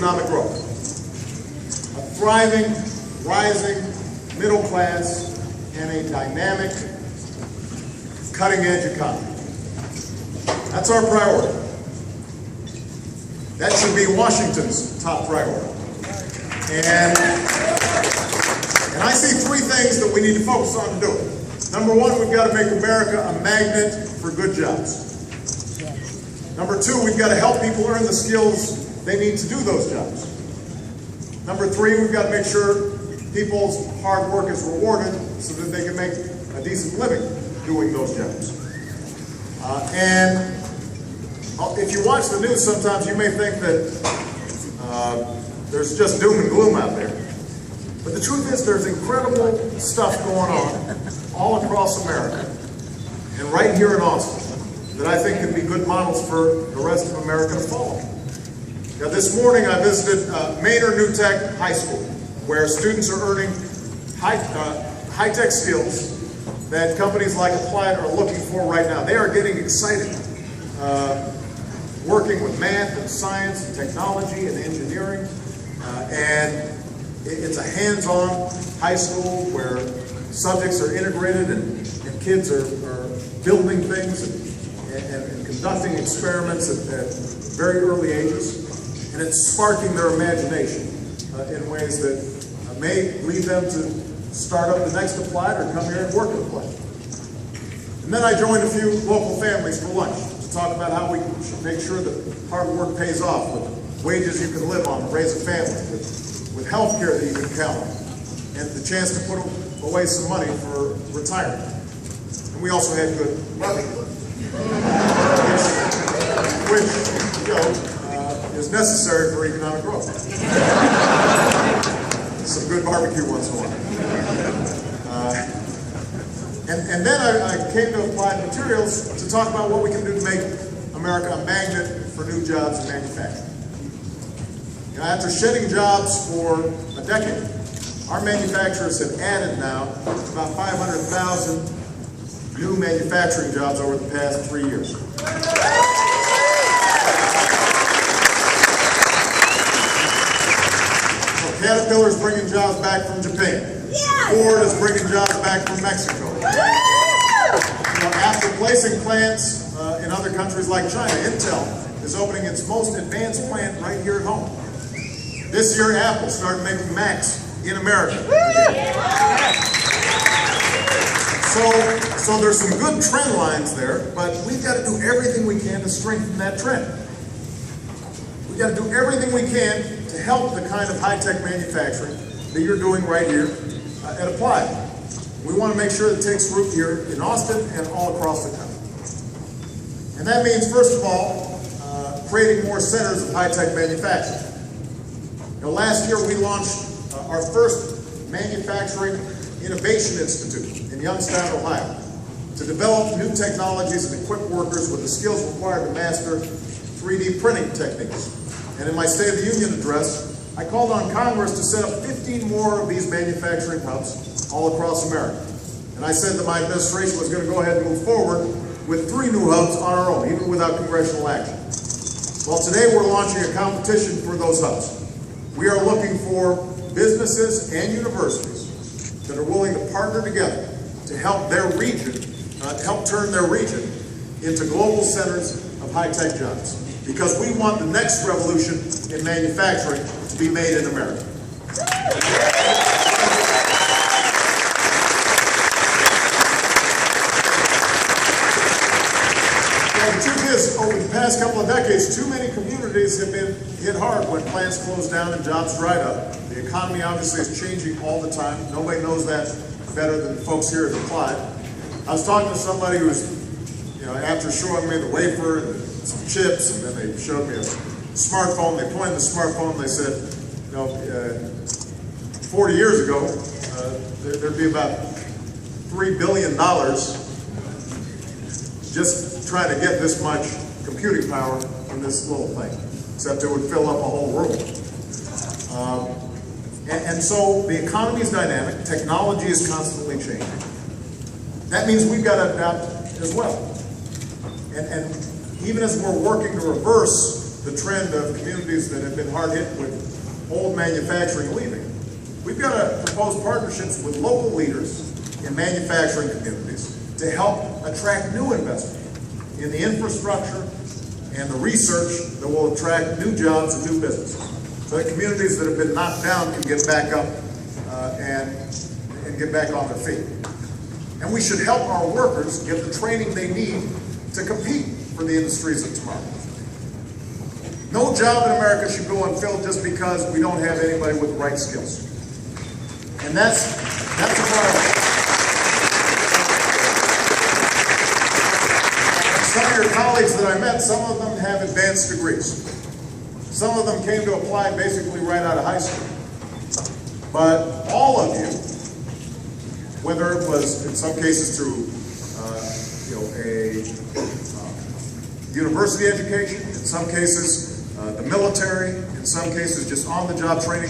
economic growth. A thriving, rising middle class and a dynamic, cutting-edge economy. That's our priority. That should be Washington's top priority. And I see three things that we need to focus on to do it. Number one, we've got to make America a magnet for good jobs. Number two, we've got to help people earn the skills they need to do those jobs. Number three, we've got to make sure people's hard work is rewarded so that they can make a decent living doing those jobs. And if you watch the news sometimes, you may think that there's just doom and gloom out there. But the truth is there's incredible stuff going on all across America and right here in Austin that I think can be good models for the rest of America to follow. Now, this morning I visited Manor New Tech High School, where students are earning high-tech skills that companies like Applied are looking for right now. They are getting excited working with math and science and technology and engineering, and it's a hands-on high school where subjects are integrated and kids are building things and conducting experiments at very early ages. And it's sparking their imagination in ways that may lead them to start up the next Applied or come here and work at Applied. And then I joined a few local families for lunch to talk about how we should make sure that hard work pays off, with wages you can live on, to raise a family, with health care that you can count on, and the chance to put away some money for retirement. And we also had good barbecue, which is necessary for economic growth. Some good barbecue once in a while. And then I came to Applied Materials to talk about what we can do to make America a magnet for new jobs in manufacturing. After shedding jobs for a decade, our manufacturers have added now about 500,000 new manufacturing jobs over the past 3 years. Caterpillar is bringing jobs back from Japan. Ford is bringing jobs back from Mexico. After placing plants in other countries like China, Intel is opening its most advanced plant right here at home. This year, Apple started making Macs in America. So there's some good trend lines there, but we've got to do everything we can to strengthen that trend. We've got to do everything we can to help the kind of high-tech manufacturing that you're doing right here at Applied. We want to make sure that it takes root here in Austin and all across the country. And that means, first of all, creating more centers of high-tech manufacturing. Last year we launched our first Manufacturing Innovation Institute in Youngstown, Ohio, to develop new technologies and equip workers with the skills required to master 3D printing techniques. And in my State of the Union address, I called on Congress to set up 15 more of these manufacturing hubs all across America. And I said that my administration was going to go ahead and move forward with 3 new hubs on our own, even without congressional action. Well, today we're launching a competition for those hubs. We are looking for businesses and universities that are willing to partner together to help their region, help turn their region into global centers of high-tech jobs. Because we want the next revolution in manufacturing to be made in America. Well, the truth is, over the past couple of decades, too many communities have been hit hard when plants closed down and jobs dried up. The economy obviously is changing all the time. Nobody knows that better than folks here at Applied. I was talking to somebody who was, after showing me the wafer and some chips, and then they showed me a smartphone. They pointed the smartphone and they said, 40 years ago, there'd be about $3 billion just trying to get this much computing power in this little thing, except it would fill up a whole room. And so the economy is dynamic, technology is constantly changing. That means we've got to adapt as well. And even as we're working to reverse the trend of communities that have been hard hit with old manufacturing leaving. We've got to propose partnerships with local leaders in manufacturing communities to help attract new investment in the infrastructure and the research that will attract new jobs and new businesses. So that communities that have been knocked down can get back up and get back on their feet. And we should help our workers get the training they need to compete for the industries of tomorrow. No job in America should go unfilled just because we don't have anybody with the right skills. And that's a priority. Some of your colleagues that I met, some of them have advanced degrees. Some of them came to apply basically right out of high school. But all of you, whether it was in some cases through a university education, in some cases the military, in some cases just on-the-job training,